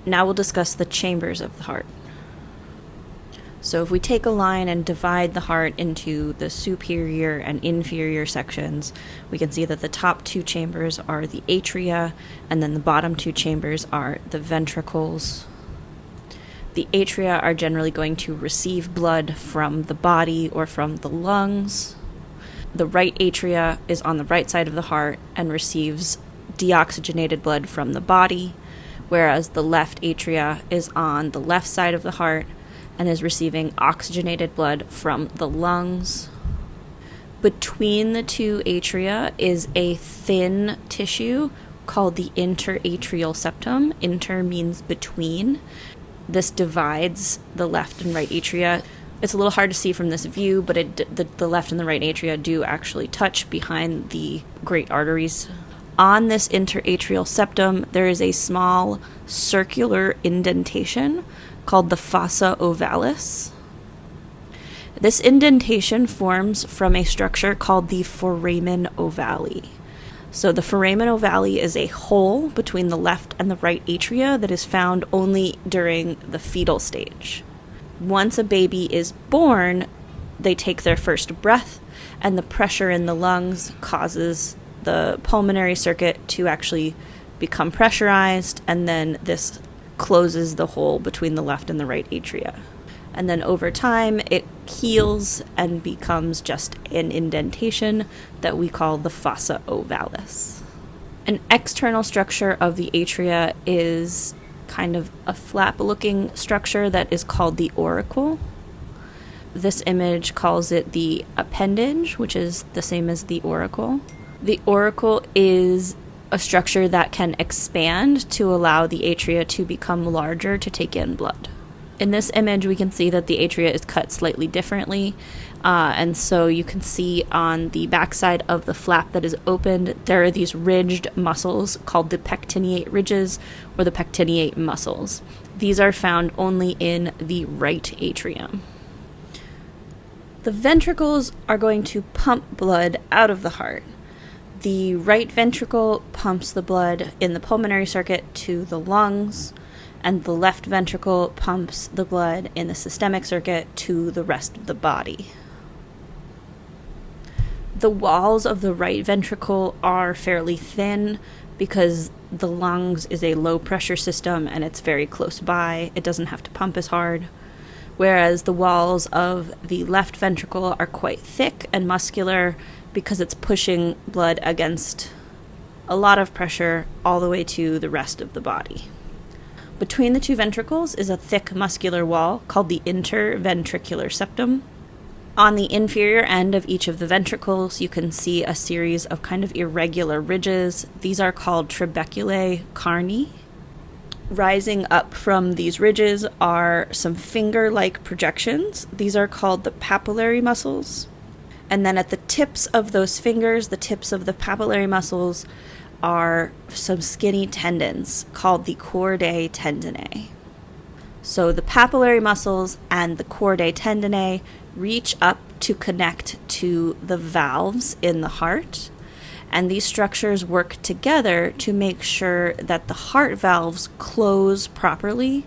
Now we'll discuss the chambers of the heart. So if we take a line and divide the heart into the superior and inferior sections, we can see that the top two chambers are the atria, and then the bottom two chambers are the ventricles. The atria are generally going to receive blood from the body or from the lungs. The right atria is on the right side of the heart and receives deoxygenated blood from the body, whereas the left atria is on the left side of the heart and is receiving oxygenated blood from the lungs. Between the two atria is a thin tissue called the interatrial septum. Inter means between. This divides the left and right atria. It's a little hard to see from this view, but the left and the right atria do actually touch behind the great arteries. On this interatrial septum, there is a small circular indentation called the fossa ovalis. This indentation forms from a structure called the foramen ovale. So the foramen ovale is a hole between the left and the right atria that is found only during the fetal stage. Once a baby is born, they take their first breath, and the pressure in the lungs causes the pulmonary circuit to actually become pressurized, and then this closes the hole between the left and the right atria. And then over time, it heals and becomes just an indentation that we call the fossa ovalis. An external structure of the atria is kind of a flap-looking structure that is called the auricle. This image calls it the appendage, which is the same as the auricle. The auricle is a structure that can expand to allow the atria to become larger to take in blood. In this image, we can see that the atria is cut slightly differently, and so you can see on the backside of the flap that is opened, there are these ridged muscles called the pectineate ridges or the pectineate muscles. These are found only in the right atrium. The ventricles are going to pump blood out of the heart. The right ventricle pumps the blood in the pulmonary circuit to the lungs, and the left ventricle pumps the blood in the systemic circuit to the rest of the body. The walls of the right ventricle are fairly thin because the lungs is a low pressure system and it's very close by. It doesn't have to pump as hard. Whereas the walls of the left ventricle are quite thick and muscular because it's pushing blood against a lot of pressure all the way to the rest of the body. Between the two ventricles is a thick muscular wall called the interventricular septum. On the inferior end of each of the ventricles, you can see a series of kind of irregular ridges. These are called trabeculae carni. Rising up from these ridges are some finger-like projections. These are called the papillary muscles. And then at the tips of those fingers, the tips of the papillary muscles, are some skinny tendons called the chordae tendineae. So the papillary muscles and the chordae tendineae reach up to connect to the valves in the heart, and these structures work together to make sure that the heart valves close properly